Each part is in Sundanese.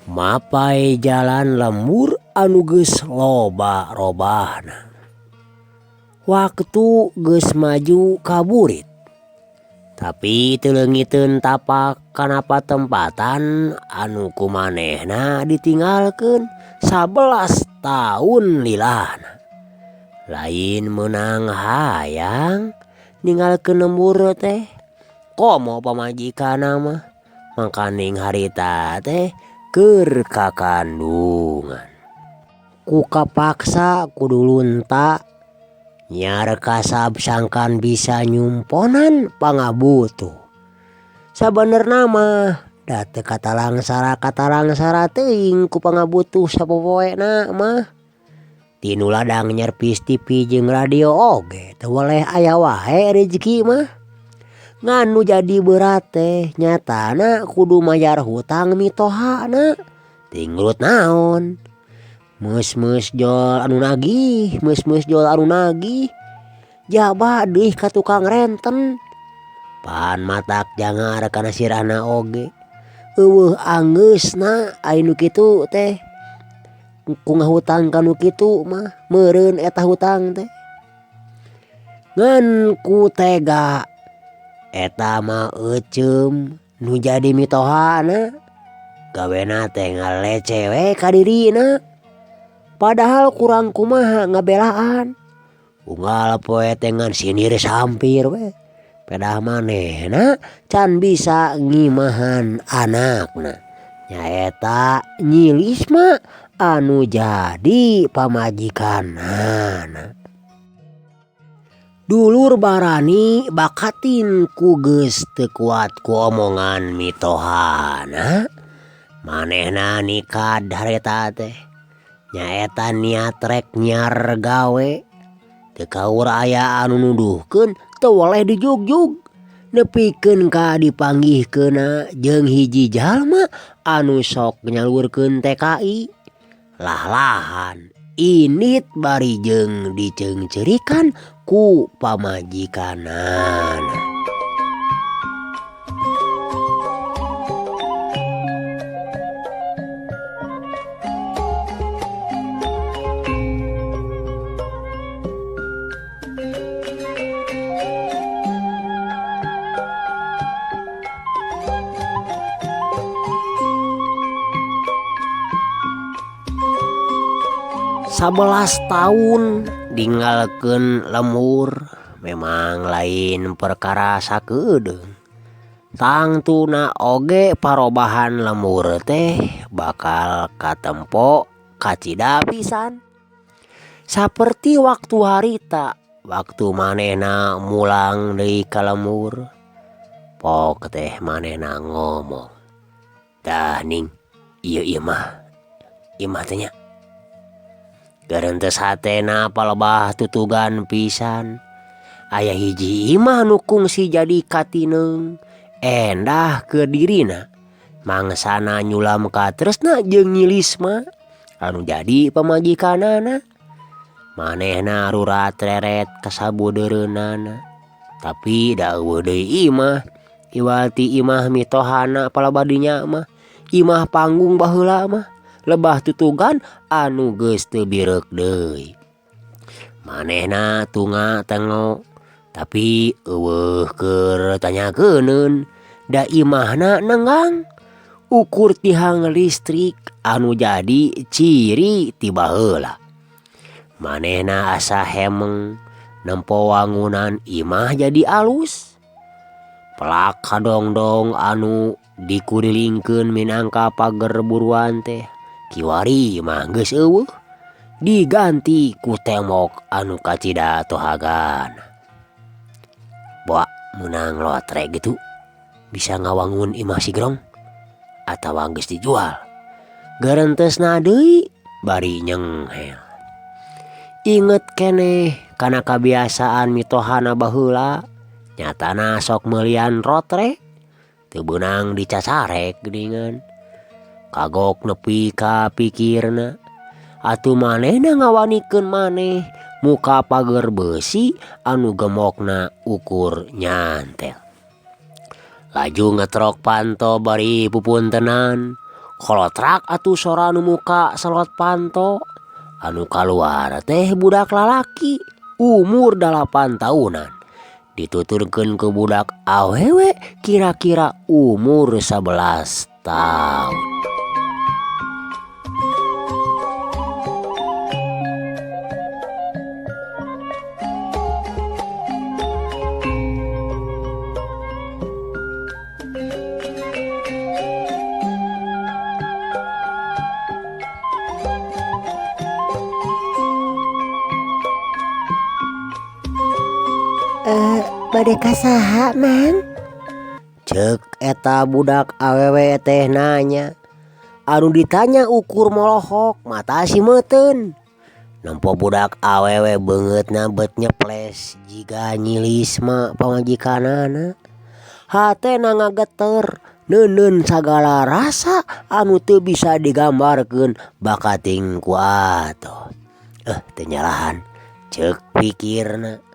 Mapai jalan lembur anu geus loba robahna. Waktu geus maju kaburit. Tapi teu leungiteun tapak kana patempatan anu kumanehna ditinggalkeun 11 tahun lilahna. Lain meunang hayang ninggalkeun lembur teh. Komo pamajikanna mah mangkaning harita teh keur kakandungan. Ku kapaksa kudu lunta nyar kasab sangkan bisa nyumponan pangabutuh. Sabenerna mah da teu katalangsara teuing ku pangabutuh sapopoena mah. Tinu ladang nyerpis TV jeung radio oge teu waleh aya wae rezeki mah. Nganu jadi berat teh nyatana kudu mayar hutang mitohana. Tinglut naon? Meus jol anu nagih, jaba deui ka tukang renten. Pan matak jangar kana sirahna oge. Eueuh anggeusna ai nu kitu teh. Ku ngahutang ka nu kitu mah meureun eta hutang teh. Ngan ku tega eta mah euceum nu jadi mitohana. Gawena teh ngalece we ka dirina. Padahal kurang kumaha ngabelaan. Unggal poe teh ngan sinir sampir we. Pedah manehna can bisa ngimahan anakna. Nyaeta nyilis mah anu jadi pamajikanana. Dulur barani bakatin ku geus teu kuat ku omongan mitohana. Manehna nikad hareta teh. Nyaeta niat rek nyar gawe. Teu kaur aya anu nuduhkeun teu waleh dijugjug. Nepikeun ka dipanggihkeunna jeung hiji jalma anu sok nyalurkeun TKI. Lah-lahan init bari jeung diceungceurikan ku pamajikanana. Sabelas tahun ninggalkeun lembur memang lain perkara sakedeung. Tangtuna oge parobahan lembur teh bakal katempo kacida pisan. Saperti waktu harita, waktu manehna mulang deui ka lembur. Pok teh manehna ngomong, "Dah ning, ieu mah teh nya. Garentes hatena palebah tutugan pisan. Aya hiji imah nu kungsi jadi katineung. Endah ke dirina. Mangsana nyulam ka tresna jeung nyilis mah. Anu jadi pamajikanana. Manehna rurat reret ka sabudeureunana. Tapi da eueuh deui imah. Iwati imah mitohana palebah dinya mah. Imah panggung baheula mah. Lebah tutugan anu geus teu birek deui. Manehna tunga tengo. Tapi eueuh keur tanyakeunun. Da imahna nenggang. Ukur tihang listrik anu jadi ciri ti baheula. Manehna asa hemeng. Nempo wangunan imah jadi alus. Pelak kadongdong anu dikurilingkeun minangka pager buruan teh. Kiwari mah geus eueuh. Diganti ku tembok anu kacida tohagan. Boa menang lotre gitu. Bisa ngawangun imah sigrong atawa geus dijual. Garentesna deui bari nyenghel. Inget keneh kana kabiasaan mitohana baheula. Nyatana sok mealian rotre. Teu beunang dicasarek geuningan. Kagok nepi ka pikirna. Atuh manehna ngawanikeun maneh muka pager besi anu gemokna ukur nyantel. Laju ngetrok panto bari pupuntenan. kolotrak atuh sora anu muka selot panto. Anu kaluar teh budak lalaki umur 8 tahunan. Dituturkeun ke budak awewe kira-kira umur 11 tahun. Bade kasaha mang? Cek eta budak awewe teh nanya. Anu ditanya ukur molohok mata si meuteun. Nempo budak awewe beungeutna bet nyeples jiga nyilis mah pamajikanana. Hatena ngageter neuneun sagala rasa anu teu bisa digambarkeun bakating ku atoh. Teu nyalahan cek pikirna.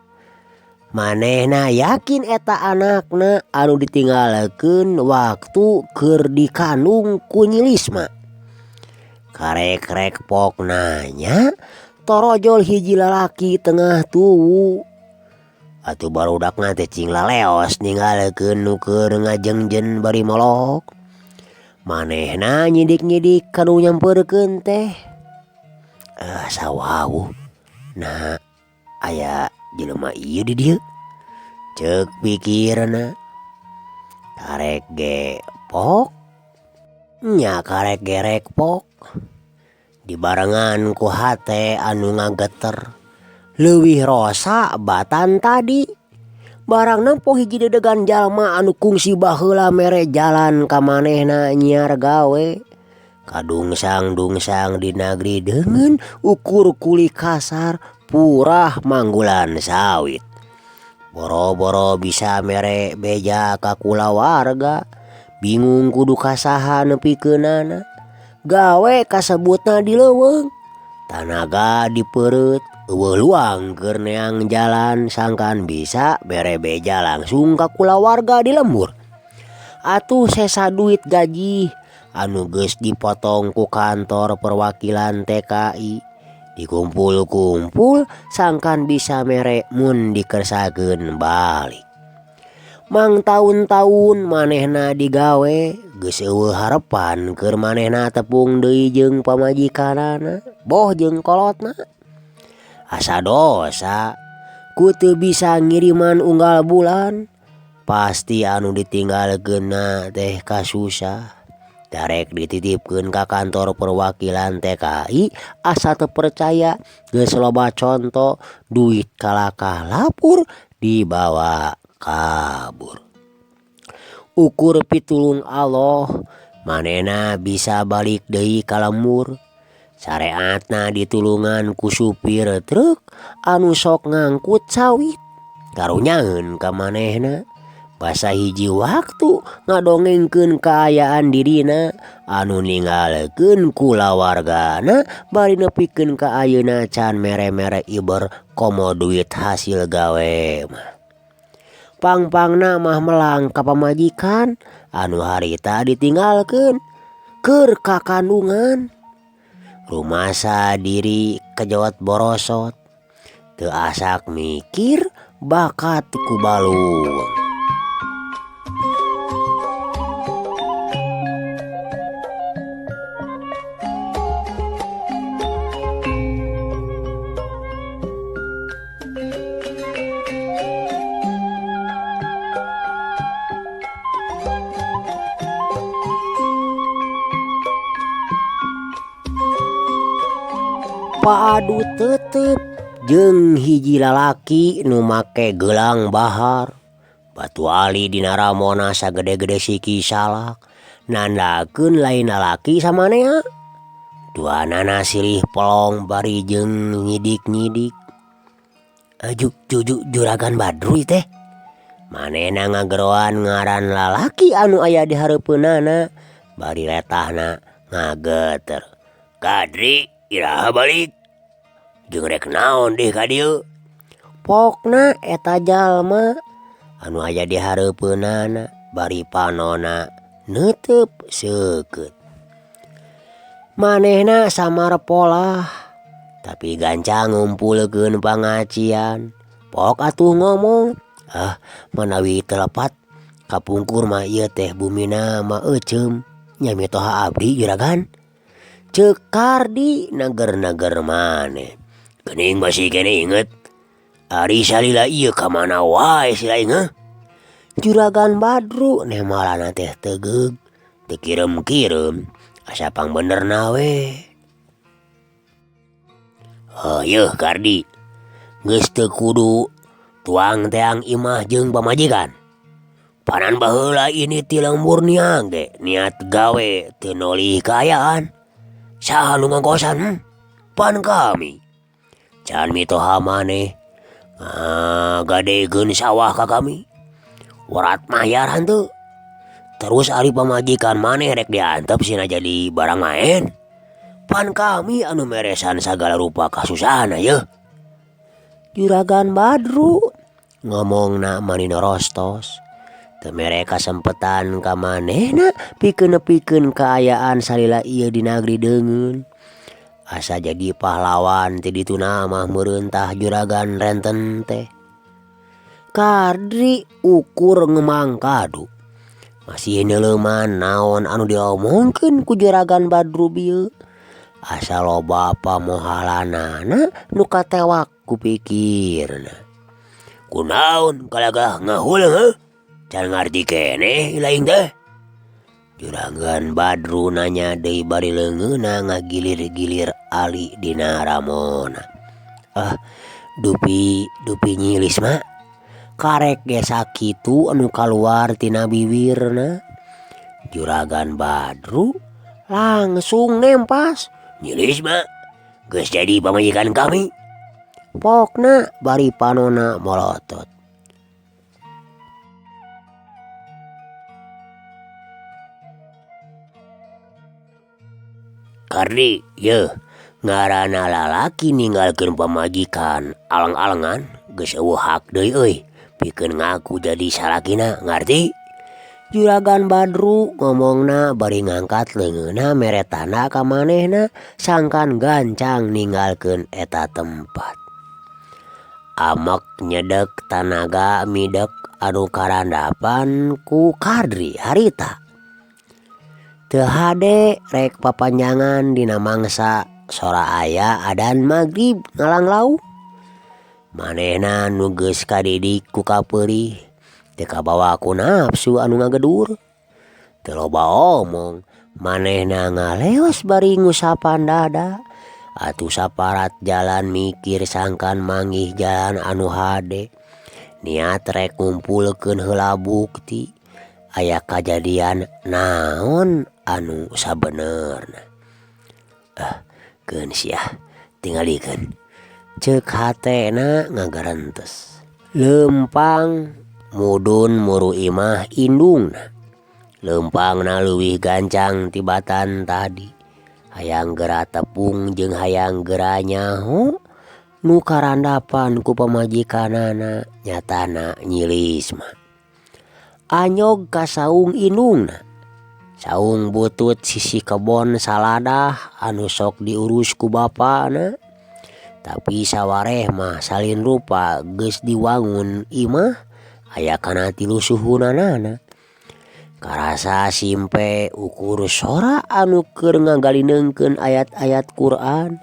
Manehna yakin eta anakna anu ditinggalkeun waktu keur dikandung ku nyilisma. Karek-rek pok nanya, torojol hiji lalaki tengah tuwu. Atuh barudakna teh cing laleos ninggalkeun nu keur ngajengjen bari molok. Manehna nyidik-nyidik kanu nyampeurkeun teh. Sawau. Nah, aya jelema ieu di dieu. Cek pikirna. Karek ge pok. Nya karek gerek pok. Dibarengan ku hate anu ngageter. Leuwih rosa batan tadi. Barang nampo hiji dedegan jalma anu kungsi baheula mere jalan ka manehna nyiar gawe. Kadungsang-dungsang di nagri dengan ukur kuli kasar purah manggulan sawit. Boro-boro bisa mere beja ka kulawarga. Bingung kudu kasaha nepikeunana. Gawe kasebutna di leuweung. Tanaga di perut. Eueuh luang keur neang jalan sangkan bisa mere beja langsung ka kulawarga di lembur. Atuh sesa duit gaji anu geus dipotong ku kantor perwakilan TKI. Dikumpul-kumpul sangkan bisa mere mun dikersakeun balik. Mang tahun-tahun manehna digawe geus eueuh harepan keur manehna tepung deui jeung pamajikanana, boh jeung kolotna. Asa dosa ku teu bisa ngiriman unggal bulan. Pasti anu ditinggalkeunna teh kasusah. Darek dititipkeun ka kantor perwakilan TKI asa teu percaya geus loba conto duit kalakah lapur dibawa kabur. Ukur pitulung Allah manehna bisa balik deui ka lembur. Sareatna ditulungan ku supir truk anu sok ngangkut sawit. Karunyaeun ka manehna. Basa hiji waktu ngadongengkeun kaayaan dirina anu ninggalkeun kulawargana bari nepikeun ka ayeuna can mere-mere iber komo duit hasil gawe mah. Pang-pangna mah melang ka pamajikan anu harita ditinggalkeun keur kakandungan. Rumasa diri kejawat borosot teu asak mikir bakat ku baluung. Paadu tetep jeung hiji lalaki nu make gelang bahar. Batu ali dina ramona sagede-gede siki salak. Nandakeun lain lalaki samanea. Duanana silih pelong bari jeung nyidik-nyidik. Juragan Badrui teh. Manehna ngageroan ngaran lalaki anu aya di hareupeunana. Bari letahna ngageter. Kadri iraha balik. Jeung rek naon deh ka dieu. Pokna eta jalma anu aya di hareupeunana bari panonna neuteup seukeut. Manehna samar polah, tapi gancang ngumpulkeun pangacian. Pok atuh ngomong, manawi telepat kapungkur mah ieu teh bumina mah euceum nya mitoha abdi juragan. Ceuk Kardi nager-nager maneh. Geuning masih kene inget. Ari salila ieu ka mana wae si aing heuh. Juragan Badru nemalana teh tegeug, teu kirem-kirem, asa pang benerna we. Yeuh Kardi, geus teu kudu tuang teang imah jeung pamajikan. Panan baheula ini ti lembur niang ge niat gawe teu nolih kaayaan. Saha nu ngongkosan? Pan kami. Can mitoha maneh gadegeun sawah ka kami. Warat mayar henteu. Terus ari pamajikan maneh rek diantep sina jadi barang maen. Pan kami anu meresan sagala rupa kasusahan yeuh. Juragan Badru ngomongna manina rostos. Teu mere kasempetan ka manehna pikeun nepikeun kaayaan salila ieu di nagri deungeun. Asa jadi pahlawan ti dituna mah meureuntah juragan renten teh. Kardi ukur ngemangkadu. Masih neuleuman naon anu diomongkeun ku juragan Badru bieu. Asa loba pamohalanana nu katewak ku pikirna. Kunaon kalagah ngahuleung heuh? Can ngarti keneh ilaing teh. Juragan Badru nanya deui bari leungeuna ngagilir-gilir ali dina ramona. Dupi nyilis mah. Karek ge sakitu anu kaluar tina bibirna. Juragan Badru langsung nempas. Nyilis mah geus jadi pamajikan kami. Pokna bari panona molotot. Kardi, yeuh, ngaranna lalaki ninggalkeun pamajikan aleng-alengan geus eueuh hak deui euy, pikeun ngaku jadi salakina, ngarti? Juragan Badru ngomongna bari ngangkat leungeunna mere tanda ka manehna sangkan gancang ninggalkeun eta tempat. Amek nyedek tanaga midek anu karandapan ku Kardi harita. Teu hade rek papanjangan dina mangsa sora aya adan magrib ngalanglau. Manehna nu geus kadidik ku kapeurih teu kabawa ku nafsu anu ngagedur. Teu loba omong, manehna ngaleos bari ngusapan dada. Atuh saparat jalan mikir sangkan manggih jalan anu hade. Niat rek ngumpulkeun heula bukti. Aya kajadian naon anu sabenerna. Keun sia tingalikeun. Ceuk hatena ngagarentes. Leumpang mudun muru imah indungna. Leumpangna leuwih gancang tibatan tadi. Hayang geura tepung jeung hayang geura nyaho nu karandapan ku pamajikanana nyatana nyilis mah. Anyog ka saung indungna. Saung butut sisi kebon saladah anu sok diurus ku bapana. Tapi sawareh mah salin rupa geus diwangun imah aya kana 3 suhunanana. Karasa simpe ukur sora anu keur ngagalineungkeun ayat-ayat Quran.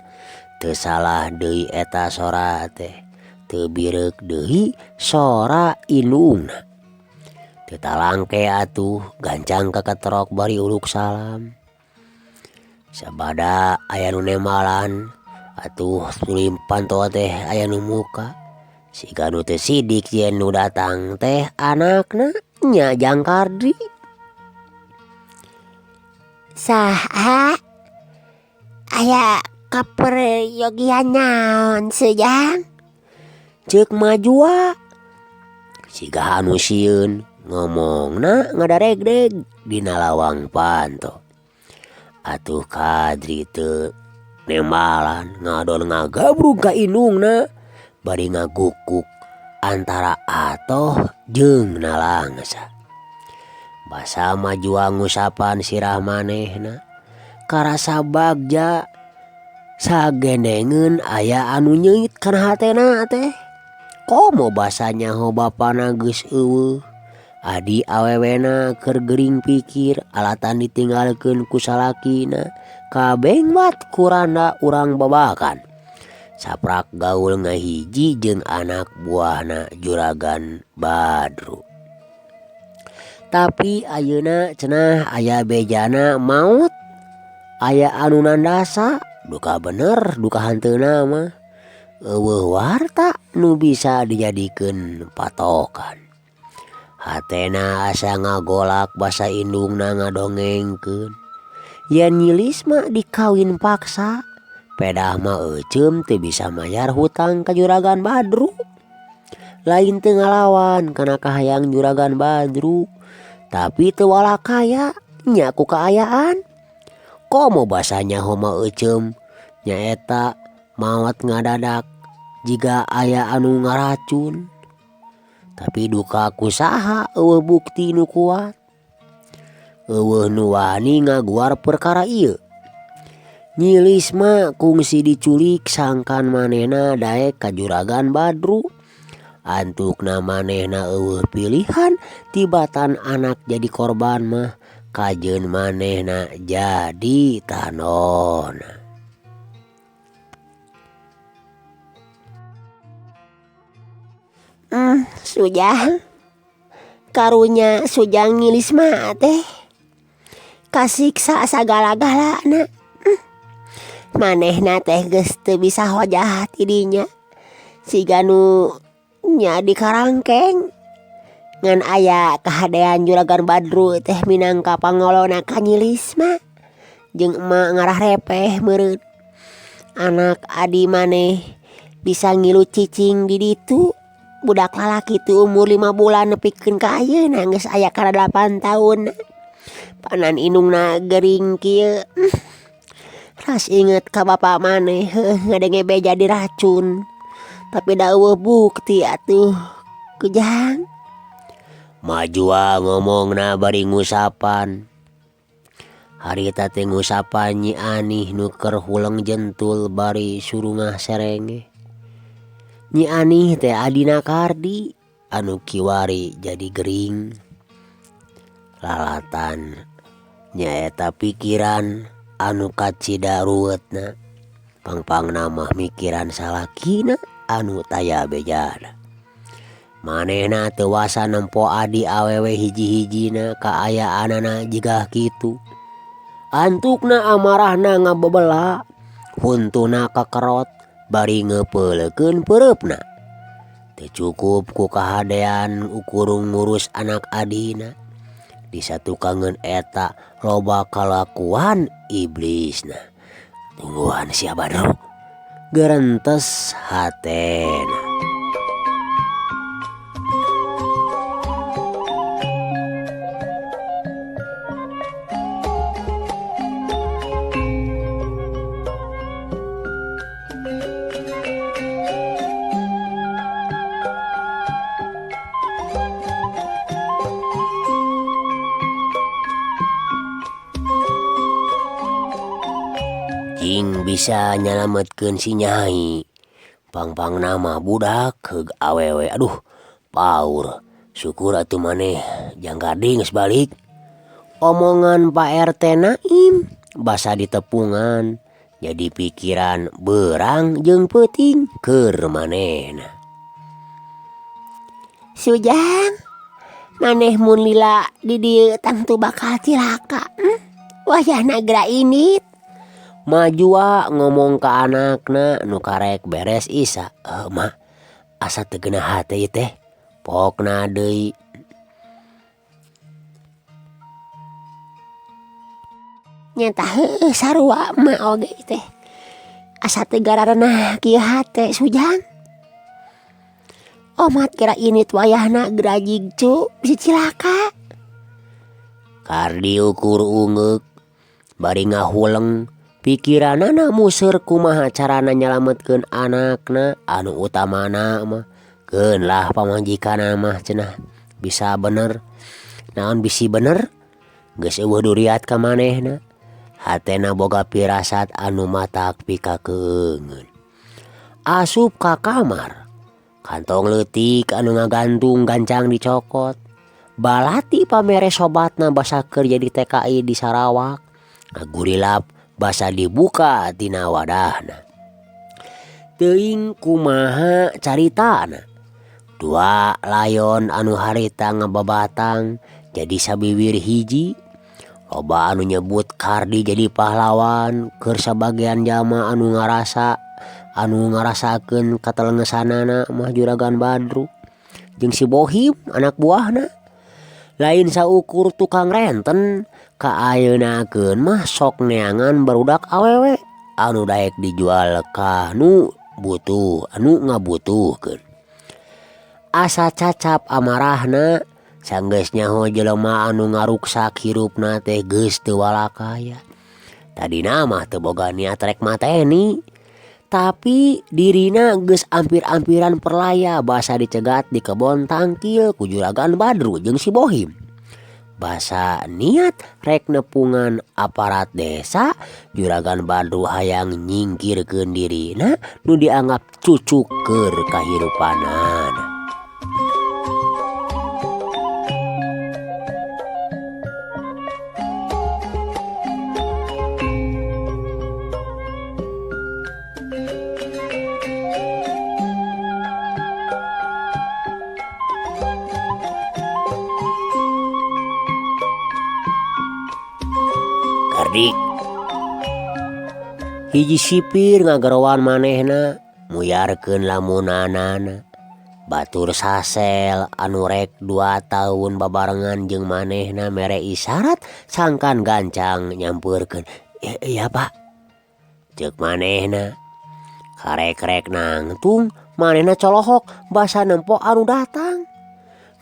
Teu salah deui eta sora teh. Teu bireuk deui sora indungna. Teu talangke atuh gancang kaketrok bari uluk salam. Sabada aya nu nemalan atuh sulim panto teh aya nu muka. Siga nu teu sidik yen nu datang teh anakna nya Jang Kardi. Saha? Aya kaperyogian naon Jang? Ceuk majua. Siga anu sieun ngomongna ngadaregdeg dina lawang panto. Atuh Kadri teu nemalan ngadon ngagabrug ka indungna bari ngagukuk antara atoh jeung nalangsa. Basa majua ngusapan sirah manehna. karasa bagja sagendengeun aya anu nyeuit kana hatena teh. Komo basanya ho bapana geus eueuh. Adi awewena keur gering pikir alatan ditinggalkeun ku salakina. Kabeng wat kuranda urang babakan. Saprak gaul ngahiji jeung anak buahna Juragan Badru. Tapi ayeuna cenah aya bejana maut. Aya anu nandasa duka bener duka hanteuna mah. Eueuh warta nu bisa dijadikeun patokan. Hatena asa ngagolak basa indungna ngadongengkeun. Yen nyilis mah dikawin paksa. Pedah mah euceum teu bisa mayar hutang ka Juragan Badru. Lain teu ngalawan kana kahayang Juragan Badru. Tapi teu walak kaya nya ku kaayaan. Komo basanya homa euceum nyaeta maot ngadadak jiga aya anu ngaracun. Tapi duka kusaha eueuh bukti nu kuat. Eueuh nu wani ngaguar perkara ieu. Nyilis mah kungsi diculik sangkan manehna daek ka Juragan Badru. Antukna manehna eueuh pilihan tibatan anak jadi korban mah kajeun manehna jadi tanona. Sujang karunya Sujang ngilis mah teh kasiksa sagala-galana. Manehna teh geus teu bisa hojah ti dinya. Siga nu nya dikarangkeng ngan aya kahadean Juragan Badru teh minangka pangolona kanyilis mah. Jeung emak ngarah repeh meureun. Anak adi maneh bisa ngilu cicing di ditu. Budak lalaki tu umur 5 bulan nepikeun ka ayeuna geus aya kana 8 tahun. Panan indungna gering kieu. Ras inget ka bapa maneh ngadenge beja diracun. Tapi da eueuh bukti atuh Kujang. Majua ngomongna bari ngusapan. Harita teh ngusapan Nyi Anih nu keur huleng jentul bari surungah serenge. Nyi Anih teh adina Kardi anu kiwari jadi gering. Lalatan nyaeta pikiran anu kacida ruwetna. Pangpangna mah mikiran salakina anu taya bejana. Manehna teu wasa nempo adi awewe hiji-hijina kaayaanana jigah kitu. Antukna amarahna ngabebela, huntuna kakerot bari ngeupeuleukeun peureup-na. Teu cukup ku kahadean ukurung ngurus anak adina. Disatukangeun eta loba kalakuan iblisna. Tungguan sia Badru. Gerentes hatena. Cing bisa nyalametkeun si Nyai. Pangpangna mah budak heug awewe. Aduh, paur. Syukur atuh maneh jang Kardi geus balik. Omongan Pak RT Naim basa ditepungan. Jadi pikiran beurang jeung peuting keur manehna. Sujang, maneh mun lila di dieu tentu bakal cilaka. Wayahna geura init. Majua ngomong ka anakna nu karek beres isa. Mak, asa teu geunah hate ieu teh. Pokna deui. Nyata heueuh sarua emak oge teh. Asa teu gararenah kieu hate Sujang. Omat geura init wayahna geura jigcu bisi cilaka. Kardi ukur ungeuk bari ngahuleng. Pikiranana museur kumaha carana nyalametkeun anakna anu utamana mah. Keun lah pamajikanna mah cenah bisa bener. Naon bisi bener? Geus eueuh duriat ka manehna. hatena boga pirasat anu matak pikakeungeun. Asup ka kamar, kantong leutik anu ngagantung gancang dicokot. Balati pamere sobatna basa keur jadi TKI di Sarawak. Ngagurilap basa dibuka tina wadahna. Teuing kumaha caritana. Dua layon anu harita ngababatang jadi sabiwir hiji. Loba anu nyebut Kardi jadi pahlawan keur sabagean jama anu ngarasakeun katelengesanana mah Juragan Badru jeung si Bohim anak buahna. Lain saukur tukang renten kaayeunaakeun mah sok neangan barudak awewe anu daek dijual ka nu butuh anu ngabutuhkeun. Asa cacap amarahna sanggeus nyaho jelema anu ngaruksak hirupna teh geus teu walakaya. Tadina mah teu boga niat rek mateni, tapi dirina geus ampir-ampiran perlaya basa dicegat di kebon tangkil ku Juragan Badru jeung si Bohim. Basa niat rek nepungan aparat desa, Juragan Badru hayang nyingkirkeun dirina nu dianggap cucuk keur kahirupanana. Kardi, hiji sipir ngagerowan manehna muyarkeun lamunanana. Batur sasel anu rek 2 tahun babarengan jeung manehna mere isyarat sangkan gancang nyampeurkeun. Iya pak, ceuk manehna. Karek-rek nangtung manehna colohok basa nempo anu datang.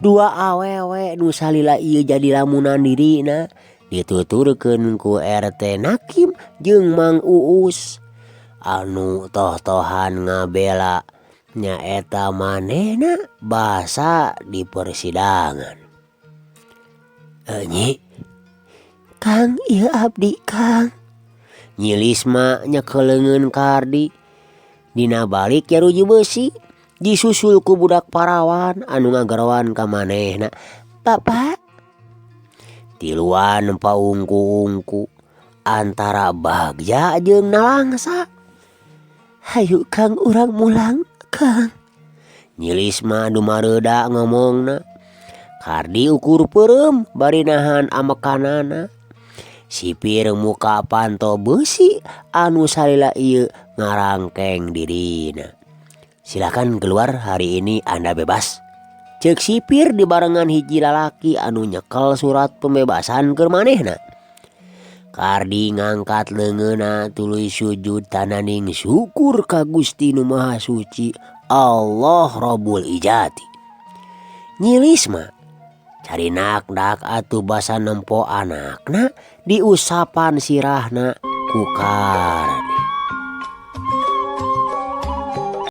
2 awewe nu salila ieu jadi lamunan dirina dituturkeun ku RT Nakim jeung Mang Uus anu toh-tohan ngabela nyaeta manehna basa di persidangan. Nyi Kang ieu abdi Kang. Nyi Lisma nyekeleungeun Kardi. Dina balik yaruji beusi disusul ku budak parawan anu ngagerowan ka manehna. Bapak tiluan paungku-ungku antara Bagja jeung Nalangsa. Hayu Kang urang mulang Kang. Nyi Lisma dumareuda ngomongna. Kardi ukur peureum bari nahan amekanana. Sipir muka panto beusi anu salila ieu ngarangkeng dirina. Silakan keluar hari ini Anda bebas. Ceuk sipir dibarengan hiji lalaki anu nyekel surat pembebasan keur manehna. Kardi ngangkat leungeunna tuluy sujud tananing syukur ka Gusti Nu Maha Suci Allah Rabbul Ijati. Nyi Lisma carinak-dak atuh basa nempo anakna diusapan sirahna ku Kardi.